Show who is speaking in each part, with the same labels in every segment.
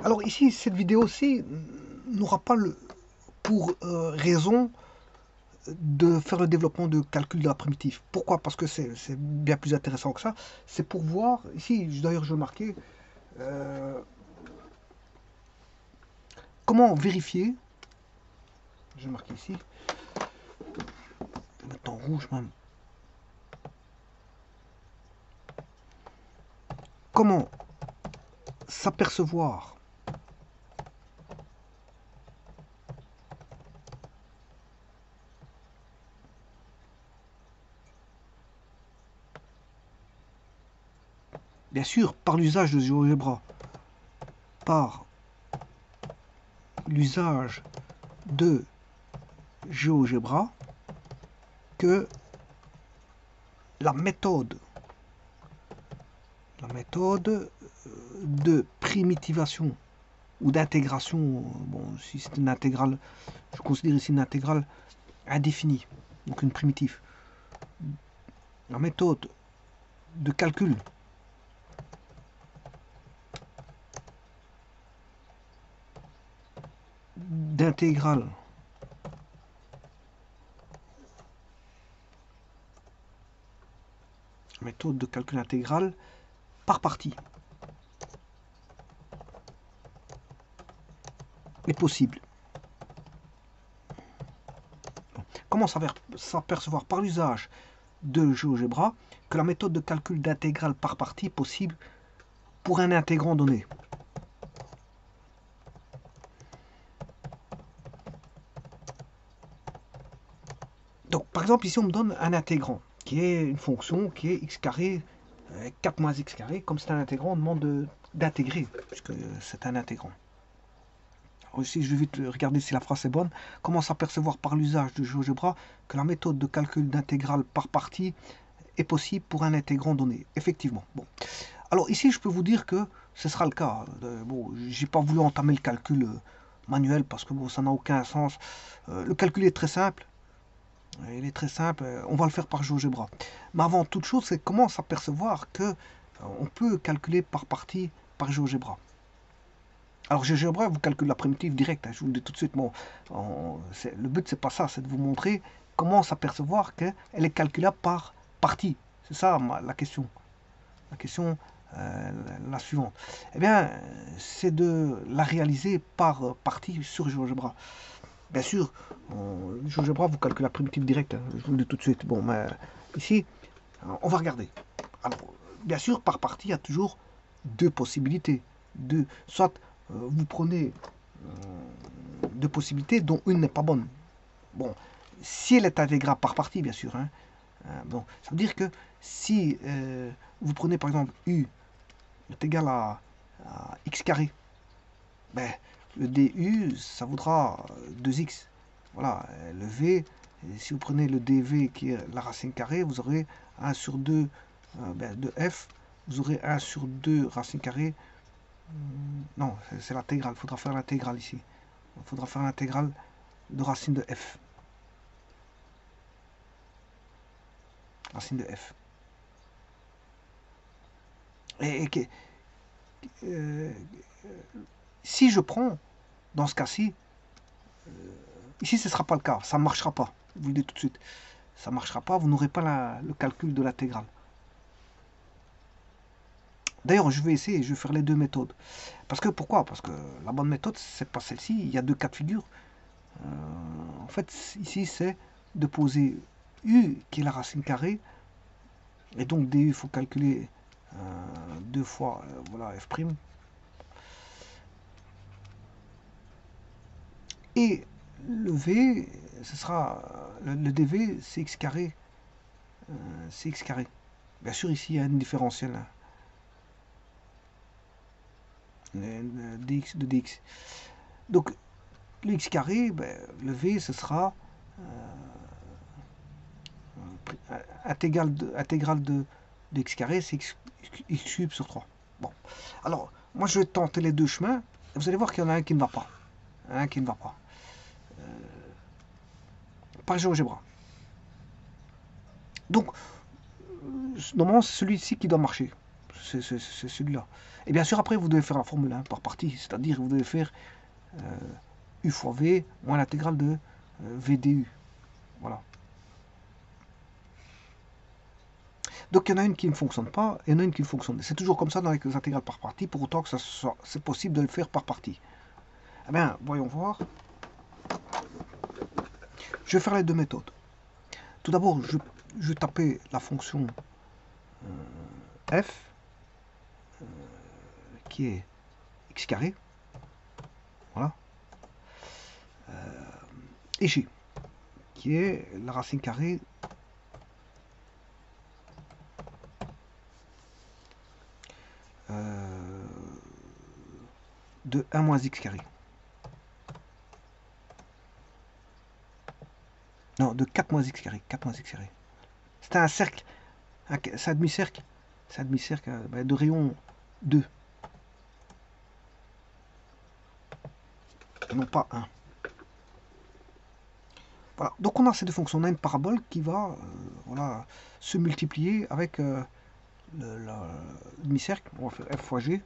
Speaker 1: Alors ici, cette vidéo-ci n'aura pas pour raison de faire le développement de calcul de la primitive. Pourquoi? Parce que c'est bien plus intéressant que ça. C'est pour voir, ici d'ailleurs je vais marquer, comment vérifier, je vais marquer ici, je vais mettre en rouge même, comment s'apercevoir bien sûr par l'usage de GeoGebra, par l'usage de GeoGebra, que la méthode de primitivation ou d'intégration, bon, si c'est une intégrale, je considère ici une intégrale indéfinie, donc une primitive. La méthode de calcul d'intégrale méthode de calcul intégrale par partie est possible. Comment s'apercevoir par l'usage de GeoGebra que la méthode de calcul d'intégrale par partie est possible pour un intégrand donné? Donc, par exemple, ici, on me donne un intégrand qui est une fonction qui est x carré 4 moins x carré. Comme c'est un intégrand, on demande d'intégrer, puisque c'est un intégrand. Alors ici, je vais vite regarder si la phrase est bonne. Comment s'apercevoir par l'usage de GeoGebra que la méthode de calcul d'intégrale par partie est possible pour un intégrand donné? Effectivement. Bon. Alors ici, je peux vous dire que ce sera le cas. Bon, j'ai pas voulu entamer le calcul manuel parce que bon, ça n'a aucun sens. Le calcul est très simple. Il est très simple, on va le faire par GeoGebra. Mais avant toute chose, c'est comment s'apercevoir que on peut calculer par partie par GeoGebra. Alors GeoGebra vous calcule la primitive directe, hein, je vous le dis tout de suite. Bon, le but c'est pas ça, c'est de vous montrer comment s'apercevoir qu'elle est calculable par partie. C'est ça la question. La question, la suivante. Eh bien, c'est de la réaliser par partie sur GeoGebra. Bien sûr, GeoGebra vous calcule la primitive directe, hein, je vous le dis tout de suite. Bon, mais ici, on va regarder. Alors, bien sûr, par partie, il y a toujours deux possibilités. Soit vous prenez deux possibilités dont une n'est pas bonne. Bon, si elle est intégrable par partie, bien sûr. Hein, bon, ça veut dire que si vous prenez par exemple u est égal à x carré, ben, le du, ça vaudra 2x. Voilà, le v, si vous prenez le dv qui est la racine carrée, vous aurez 1 sur 2 de f, vous aurez 1 sur 2 racine carrée. Non, c'est l'intégrale, il faudra faire l'intégrale ici. Il faudra faire l'intégrale de racine de f. Racine de f. Si je prends, dans ce cas-ci, ici ce ne sera pas le cas, ça ne marchera pas, je vous le dis tout de suite. Ça ne marchera pas, vous n'aurez pas le calcul de l'intégrale. D'ailleurs, je vais essayer, je vais faire les deux méthodes. Parce que pourquoi? Parce que la bonne méthode, c'est pas celle-ci. Il y a deux cas de figure. En fait, ici, c'est de poser u qui est la racine carrée. Et donc, du, il faut calculer 2 fois voilà, f'. Et le v, ce sera le dv, c'est x carré. C'est x carré. Bien sûr, ici, il y a une différentielle. Hein. Dx de dx. Donc, le x carré, ben, le v, ce sera intégrale de x carré, c'est x cube sur 3. Bon. Alors, moi, je vais tenter les deux chemins. Vous allez voir qu'il y en a un qui ne va pas. Un qui ne va pas. Par GeoGebra. Donc, normalement, c'est celui-ci qui doit marcher. c'est celui-là. Et bien sûr, après, vous devez faire la formule par partie, c'est-à-dire vous devez faire U fois V moins l'intégrale de VDU. Voilà. Donc il y en a une qui ne fonctionne pas, et il y en a une qui fonctionne. C'est toujours comme ça dans les intégrales par partie, pour autant que c'est possible de le faire par partie. Eh bien, voyons voir. Je vais faire les deux méthodes. Tout d'abord, je vais taper la fonction f, qui est x carré, voilà, et g, qui est la racine carrée de 1 moins x carré. Non, de 4 moins x carré. 4 moins x carré. C'est un cercle, c'est un demi-cercle. C'est un demi-cercle de rayon 2. Et non pas 1. Voilà. Donc on a ces deux fonctions. On a une parabole qui va voilà, se multiplier avec le demi-cercle. On va faire f fois g.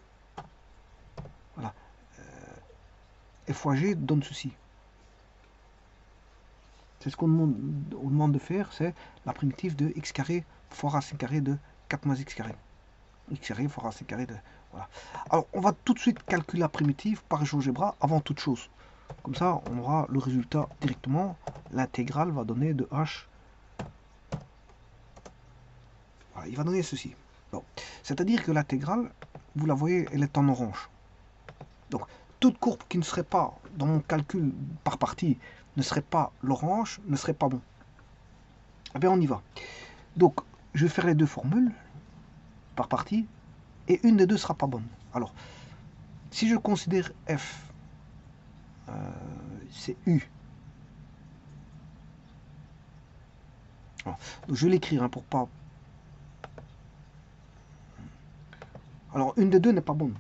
Speaker 1: Voilà. F fois g donne ceci. C'est ce qu'on demande de faire, c'est la primitive de x carré fois racine carrée de 4 moins x carré. X carré fois racine carrée de... Voilà. Alors, on va tout de suite calculer la primitive par GeoGebra avant toute chose. Comme ça, on aura le résultat directement. L'intégrale va donner de h. Voilà, il va donner ceci. Bon. C'est-à-dire que l'intégrale, vous la voyez, elle est en orange. Donc, toute courbe qui ne serait pas, dans mon calcul par partie, ne serait pas l'orange, ne serait pas bon. Eh bien, on y va. Donc, je vais faire les deux formules par partie, et une des deux sera pas bonne. Alors, si je considère f, c'est u. Alors, donc je vais l'écrire hein, pour pas... Alors, une des deux n'est pas bonne.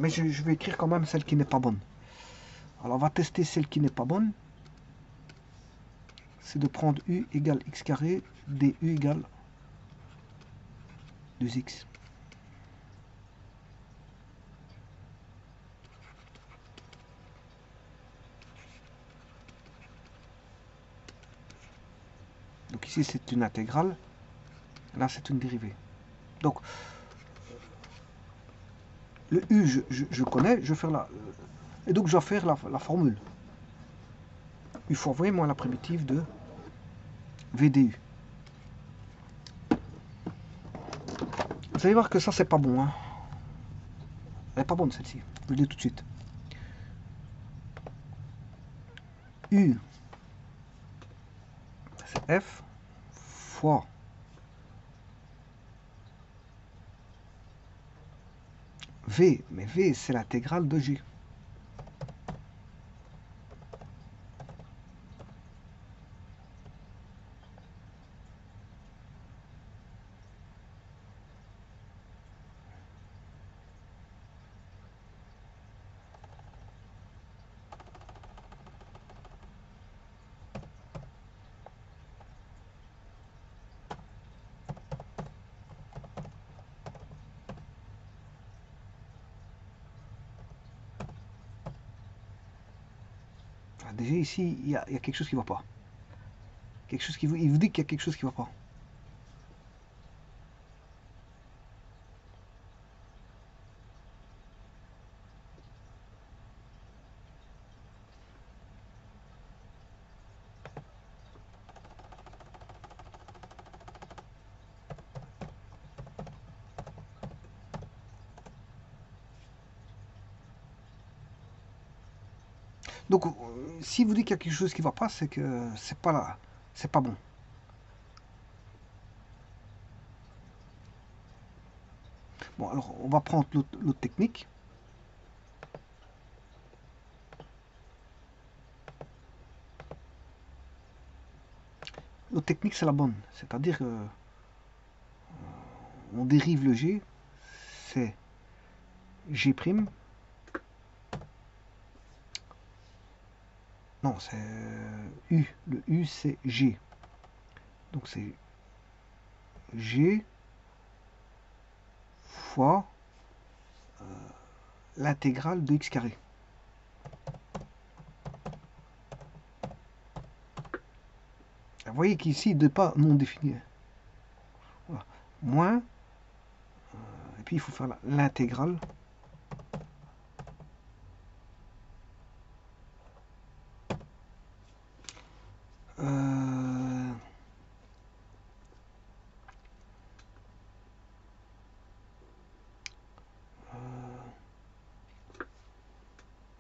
Speaker 1: Mais je vais écrire quand même celle qui n'est pas bonne. Alors, on va tester celle qui n'est pas bonne. C'est de prendre u égale x carré, du égale 2x. Donc ici, c'est une intégrale. Là, c'est une dérivée. Donc, le u, je connais. Je vais faire la... Et donc, je dois faire la formule. U fois v moins la primitive de VDU. Vous allez voir que ça, c'est pas bon. Hein. Elle n'est pas bonne, celle-ci. Je le dis tout de suite. U, c'est F, fois V. Mais V, c'est l'intégrale de G. Déjà ici, il y a quelque chose qui ne va pas. Quelque chose qui il vous dit qu'il y a quelque chose qui ne va pas. Donc, si vous dit qu'il y a quelque chose qui ne va pas, c'est que c'est pas là, c'est pas bon. Bon, alors on va prendre l'autre technique. L'autre technique, c'est la bonne. C'est-à-dire que on dérive le G, c'est G'. Non, c'est U. Le U, c'est G. Donc c'est G fois l'intégrale de x carré. Vous voyez qu'ici, il n'est pas non défini. Voilà. Moins, et puis il faut faire l'intégrale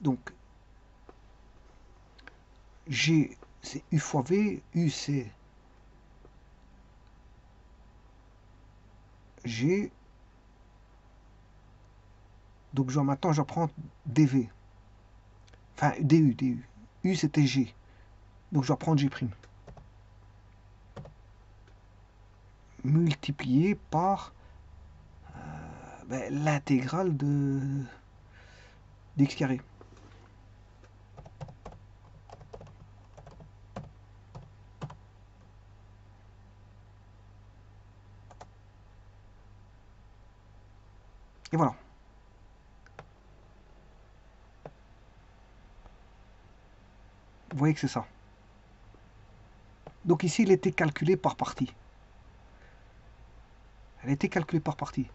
Speaker 1: donc G c'est U fois V, U c'est G, donc maintenant je prends dV, enfin DU, U c'était G, donc je vais prendre G', multiplié par l'intégrale de dx carré. Et voilà. Vous voyez que c'est ça. Donc ici, il était calculé par partie. Elle a été calculée par partie.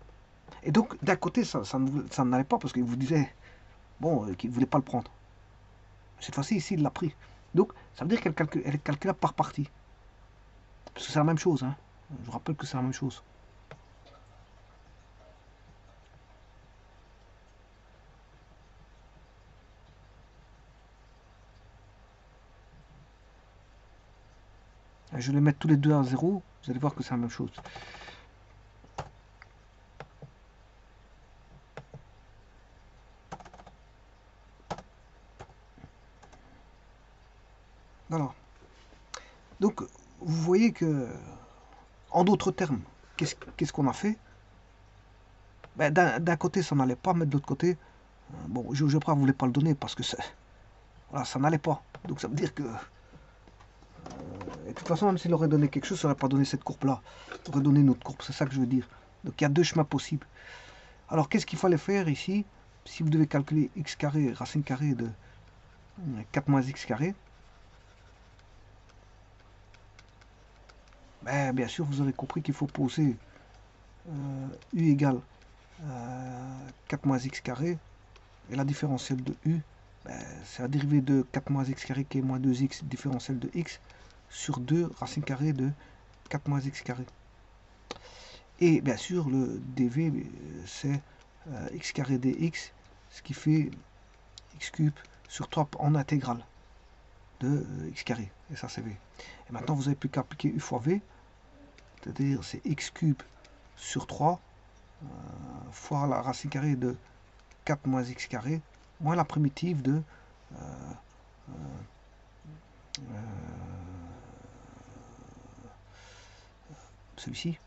Speaker 1: Et donc, d'un côté, ça n'allait pas parce qu'il vous disait, bon, qu'il ne voulait pas le prendre. Cette fois-ci, ici, il l'a pris. Donc, ça veut dire qu'elle est calculable par partie. Parce que c'est la même chose. Hein. Je vous rappelle que c'est la même chose. Je vais les mettre tous les deux à 0. Vous allez voir que c'est la même chose. Voilà. Donc, vous voyez que, en d'autres termes, qu'est-ce qu'on a fait? D'un côté, ça n'allait pas, mais de l'autre côté, bon, GeoGebra ne voulait pas le donner parce que voilà, ça n'allait pas. Donc ça veut dire que, et de toute façon, même s'il aurait donné quelque chose, ça n'aurait pas donné cette courbe-là. Il aurait donné une autre courbe, c'est ça que je veux dire. Donc il y a deux chemins possibles. Alors qu'est-ce qu'il fallait faire ici? Si vous devez calculer x carré, racine carrée de 4 moins x carré, bien sûr, vous avez compris qu'il faut poser u égale 4 moins x carré, et la différentielle de u, c'est la dérivée de 4 moins x carré qui est moins 2x, différentielle de x, sur 2 racine carrée de 4 moins x carré. Et bien sûr, le dv, c'est x carré dx, ce qui fait x cube sur 3 en intégrale de x carré. Et ça, c'est v. Et maintenant, vous n'avez plus qu'à appliquer u fois v, c'est-à-dire c'est x cube sur 3 fois la racine carrée de 4 moins x carré, moins la primitive de celui-ci,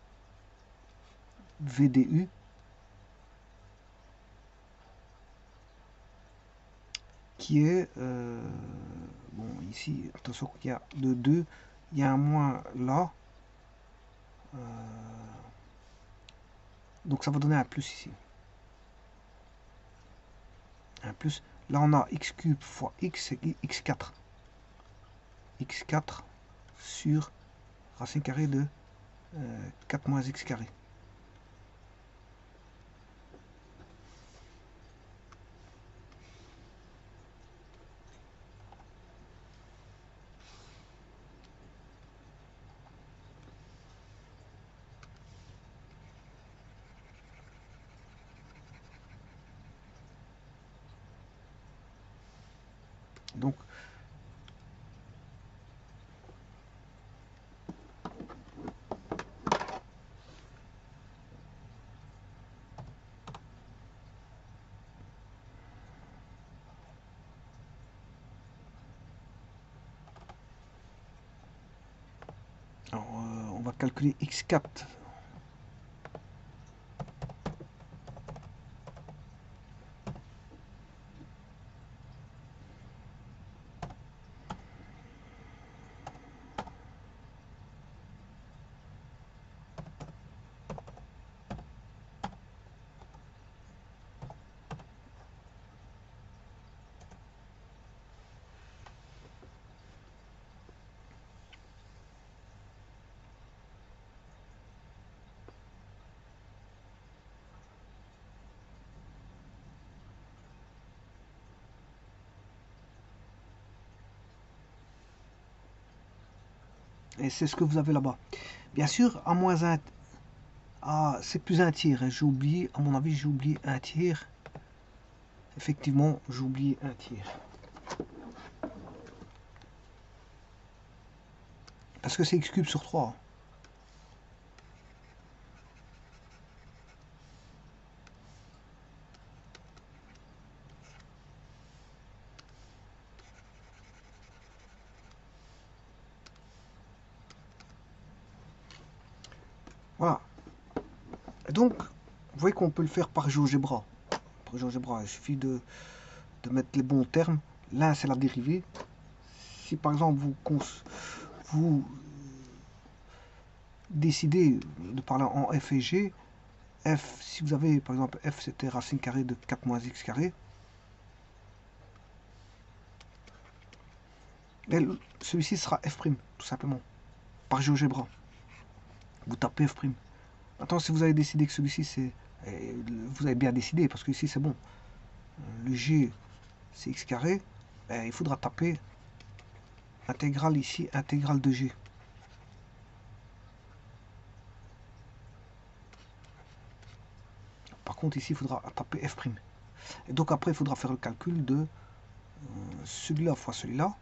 Speaker 1: VDU, qui est, bon, ici, attention qu'il y a de 2, il y a un moins là, donc ça va donner un plus ici. Un plus, là on a x cube fois x, c'est x4. x4 sur racine carrée de 4 moins x carré. Donc, alors, on va calculer x4. Et c'est ce que vous avez là-bas. Bien sûr, à moins 1, c'est plus un tiers. Hein. J'ai oublié, à mon avis, j'ai oublié un tiers. Effectivement, j'ai oublié un tiers. Parce que c'est x cube sur 3. Voilà. Et donc, vous voyez qu'on peut le faire par GeoGebra. Par GeoGebra, il suffit de mettre les bons termes. L'un, c'est la dérivée. Si par exemple, vous décidez de parler en f et g, f, si vous avez, par exemple, f, c'était racine carrée de 4 moins x carré. Celui-ci sera f', tout simplement, par GeoGebra. Vous tapez f'. Maintenant, si vous avez décidé que celui-ci, c'est... Vous avez bien décidé, parce que ici, c'est bon. Le g, c'est x carré. Il faudra taper intégrale ici, intégrale de g. Par contre, ici, il faudra taper f'. Et donc, après, il faudra faire le calcul de celui-là fois celui-là.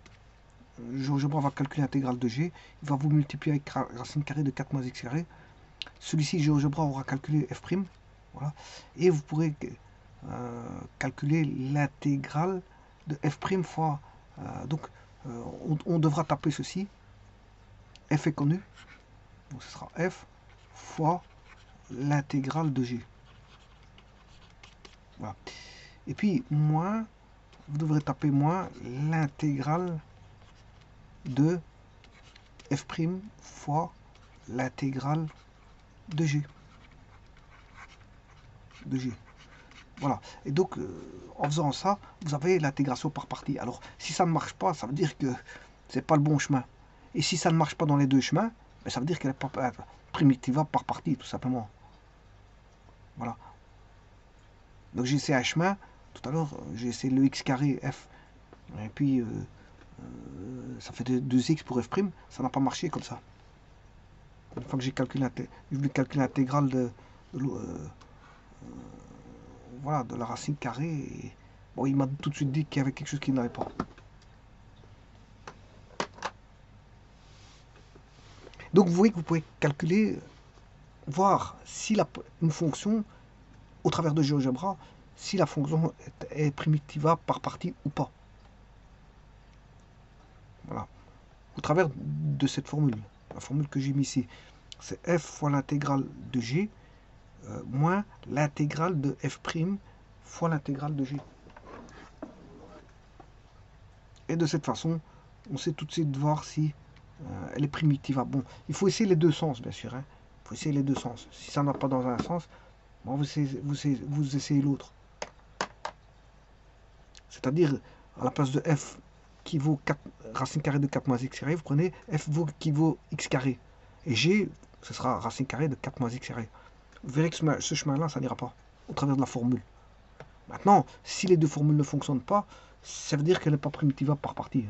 Speaker 1: GeoGebra va calculer l'intégrale de g. Il va vous multiplier avec racine carrée de 4 moins x carré. Celui-ci, GeoGebra aura calculé f'. Voilà. Et vous pourrez calculer l'intégrale de f' fois... on devra taper ceci. F est connu. Donc ce sera f fois l'intégrale de g. Voilà. Et puis, moins, vous devrez taper moins l'intégrale de f' fois l'intégrale de g. Voilà. Et donc, en faisant ça, vous avez l'intégration par partie. Alors, si ça ne marche pas, ça veut dire que c'est pas le bon chemin. Et si ça ne marche pas dans les deux chemins, ben, ça veut dire qu'elle n'est pas primitiva par partie, tout simplement. Voilà. Donc, j'ai essayé un chemin. Tout à l'heure, j'ai essayé le x carré f. Et puis, ça fait 2x pour f'. Ça n'a pas marché comme ça. Une fois que j'ai calculé l'intégrale de voilà, de la racine carrée. Et, bon, il m'a tout de suite dit qu'il y avait quelque chose qui n'allait pas. Donc vous voyez que vous pouvez calculer, voir si une fonction, au travers de GeoGebra, si la fonction est primitiva par partie ou pas. Voilà. Au travers de cette formule, la formule que j'ai mis ici, c'est f fois l'intégrale de g moins l'intégrale de f' fois l'intégrale de g. Et de cette façon, on sait tout de suite voir si elle est primitive. Bon, il faut essayer les deux sens, bien sûr. Hein. Il faut essayer les deux sens. Si ça n'a pas dans un sens, bon, vous essayez l'autre. C'est-à-dire, à la place de f qui vaut 4, racine carrée de 4 moins x carré, vous prenez f qui vaut x carré. Et g, ce sera racine carrée de 4 moins x carré. Vous verrez que ce chemin-là, ça n'ira pas, au travers de la formule. Maintenant, si les deux formules ne fonctionnent pas, ça veut dire qu'elle n'est pas primitiva par partie.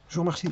Speaker 1: Je vous remercie.